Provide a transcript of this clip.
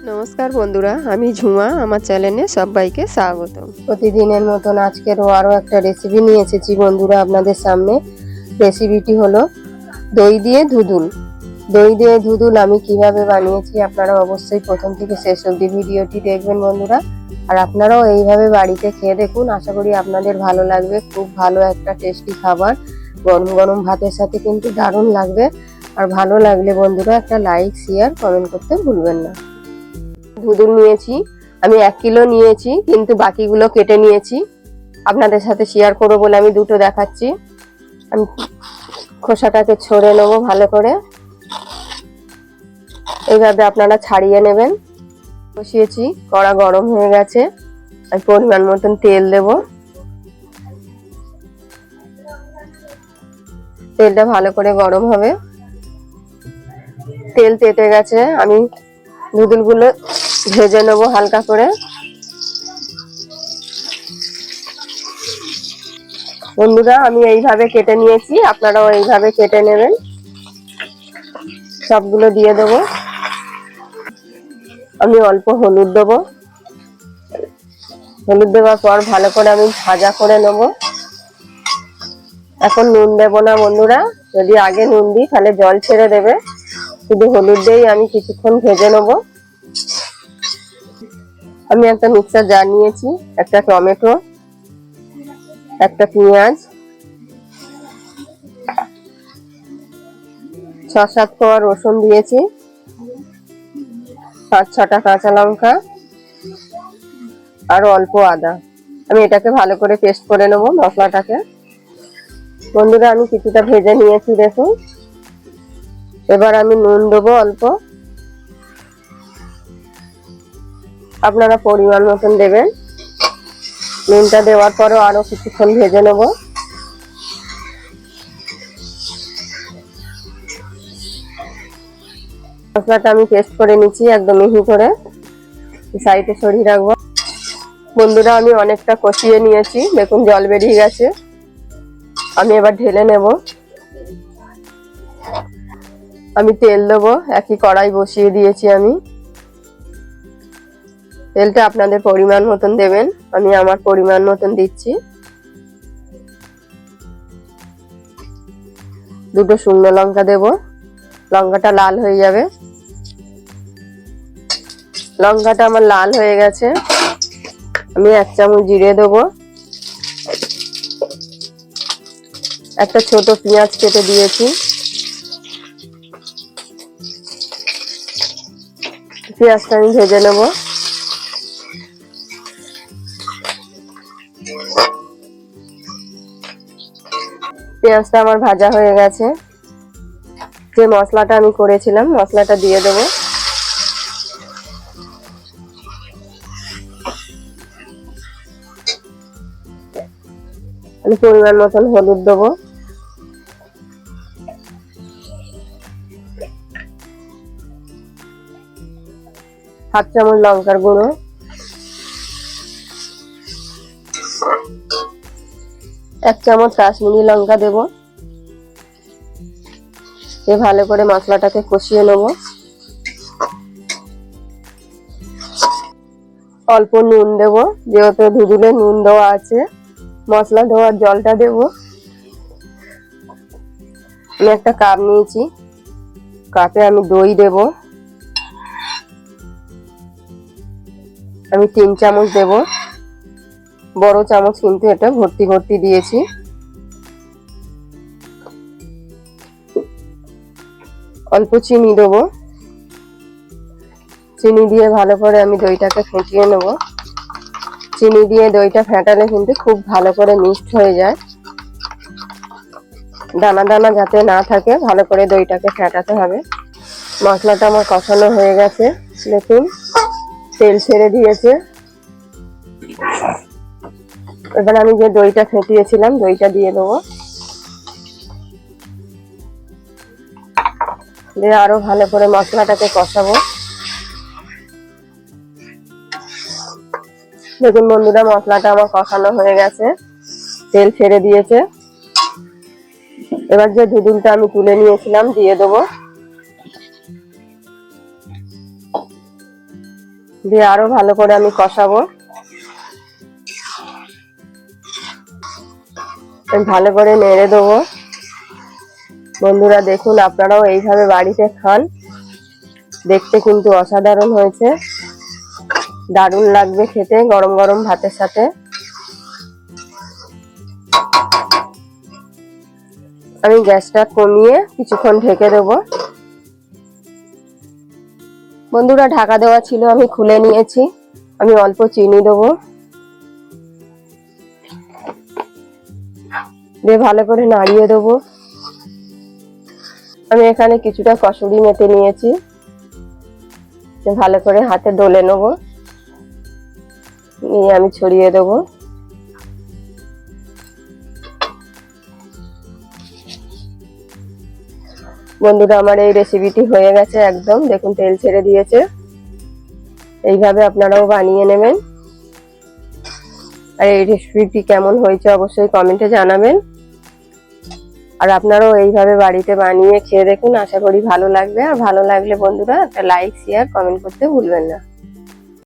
নমস্কার বন্ধুরা, আমি ঝুমা। আমার চ্যানেলে সবাইকে স্বাগত। প্রতিদিনের মতন আজকেরও আরও একটা রেসিপি নিয়ে এসেছি বন্ধুরা আপনাদের সামনে। রেসিপিটি হলো দই দিয়ে ধুদুল। দই দিয়ে ধুদুল আমি কিভাবে বানিয়েছি আপনারা অবশ্যই প্রথম থেকে শেষ অবধি ভিডিওটি দেখবেন বন্ধুরা। আর আপনারাও এইভাবে বাড়িতে খেয়ে দেখুন, আশা করি আপনাদের ভালো লাগবে। খুব ভালো একটা টেস্টি খাবার, গরম গরম ভাতের সাথে কিন্তু দারুণ লাগবে। আর ভালো লাগলে বন্ধুরা একটা লাইক, শেয়ার, কমেন্ট করতে ভুলবেন না। ধুদুল নিয়েছি আমি 1 কিলো নিয়েছি, কিন্তু বাকিগুলো কেটে নিয়েছি। আপনাদের সাথে শেয়ার করবো বলে আমি দুটো দেখাচ্ছি। আমি খোসাটাকে ছড়ে নেবো ভালো করে, এইভাবে আপনারা ছাড়িয়ে নেবেন। বসিয়েছি, কড়া গরম হয়ে গেছে। আমি পরিমাণ মতন তেল দেব। তেলটা ভালো করে গরম হবে। তেল তেতে গেছে, আমি ধুদুলগুলো ভেজে নেবো হালকা করে। বন্ধুরা আমি এইভাবে কেটে নিয়েছি, আপনারাও এইভাবে কেটে নেবেন। সবগুলো দিয়ে দেবো। আমি অল্প হলুদ দেবো। হলুদ দেওয়ার পর ভালো করে আমি ভাজা করে নেব। এখন নুন দেবো না বন্ধুরা, যদি আগে নুন দিই তাহলে জল ছেড়ে দেবে। শুধু হলুদ দিয়েই আমি কিছুক্ষণ ভেজে নেব। আমি একটা মিক্সার জার নিয়েছি, একটা টমেটো, একটা পেঁয়াজ, 6-7 কোয়া রসুন দিয়েছি, 5-6টা কাঁচা লঙ্কা আর অল্প আদা। আমি এটাকে ভালো করে পেস্ট করে নেব মশলাটাকে। বন্ধুরা আমি কিছুটা ভেজে নিয়েছি দেখুন। এবার আমি নুন দেবো অল্প, আপনারা পরিমাণ মতন দেবেন। নুনটা দেওয়ার পরও আরো কিছুক্ষণ ভেজে নেব। মশলাটা আমি পেস্ট করে নিচ্ছি একদম মিহি করে, সাইডে সরিয়ে রাখবো। বন্ধুরা আমি অনেকটা কষিয়ে নিয়েছি, দেখুন জল বেরিয়ে গেছে। আমি এবার ঢেলে নেব। আমি তেল দেবো, একই কড়াই বসিয়ে দিয়েছি আমি। তেলটা আপনাদের পরিমাণ মতন দেবেন, আমি আমার পরিমাণ মতন দিচ্ছি। দুটো শুকনো লঙ্কা দেব, লঙ্কাটা লাল হয়ে যাবে। লঙ্কাটা আমার লাল হয়ে গেছে। আমি 1 চামচ জিরে দেবো। একটা ছোট পেঁয়াজ কেটে দিয়েছি। পেঁয়াজটা আমি ভেজে নেব। পেঁয়াজটা আমার ভাজা হয়ে গেছে। যে মশলাটা আমি করেছিলাম মশলাটা দিয়ে দেবো। আমি পরিমাণ মতন হলুদ দেবো। হাফ চামচ লঙ্কার গুঁড়ো, 1 চামচ কাশ্মীরি লঙ্কা দেব। এ ভালো করে মশলাটাকে কষিয়ে নেব। অল্প নুন দেব, যেহেতু ধুদুলে নুন দেওয়া আছে। মশলা ধোয়ার জলটা দেব। আমি একটা কাপ নিয়েছি, কাপে আমি দই দেব। আমি 3 চামচ দেব, বড় চামচ কিন্তু এটা ভর্তি ভর্তি দিয়েছি। অল্প চিনি দেব। চিনি দিয়ে ভালো করে আমি দইটাকে ফেটিয়ে নেব। চিনি দিয়ে দইটা ফেটালে কিন্তু খুব ভালো করে মিক্সড হয়ে যায়। দানা দানা যাতে না থাকে, ভালো করে দইটাকে ফেটাতে হবে। মশলাটা আমার কষানো হয়ে গেছে, দেখুন তেল ছেড়ে দিয়েছে। এবার আমি যে দইটা ফেটিয়েছিলাম দইটা দিয়ে দেবো, দিয়ে আরো ভালো করে মশলাটাকে কষাবো। দেখুন বন্ধুরা মশলাটা আমার কষানো হয়ে গেছে, তেল ছেড়ে দিয়েছে। এবার যে ধুদুলটা আমি তুলে নিয়েছিলাম দিয়ে দেবো। দিয়ে আরো ভালো করে আমি কষাবো। আমি ভালো করে নেড়ে দেবো। বন্ধুরা দেখুন, আপনারাও এইভাবে বাড়িতে খান, দেখতে কিন্তু অসাধারণ হয়েছে, দারুণ লাগবে খেতে গরম গরম ভাতের সাথে। আমি গ্যাসটা কমিয়ে কিছুক্ষণ ঢেকে দেবো। বন্ধুরা ঢাকা দেওয়া ছিল, আমি খুলে নিয়েছি। আমি অল্প চিনি দেবো, দিয়ে ভালো করে নাড়িয়ে দেবো। আমি এখানে কিছুটা কসুরি মেথি নিয়েছি, ভালো করে হাতে ডলে নেবো, নিয়ে আমি ছড়িয়ে দেবো। বন্ধুরা আমার এই রেসিপিটি হয়ে গেছে একদম, দেখুন তেল ছেড়ে দিয়েছে। এইভাবে আপনারাও বানিয়ে নেবেন। আর এই রেসিপিটি কেমন হয়েছে অবশ্যই কমেন্টে জানাবেন। আর আপনারাও এইভাবে বাড়িতে বানিয়ে খেয়ে দেখুন, আশা করি ভালো লাগবে। আর ভালো লাগলে বন্ধুরা একটা লাইক, শেয়ার, কমেন্ট করতে ভুলবেন না।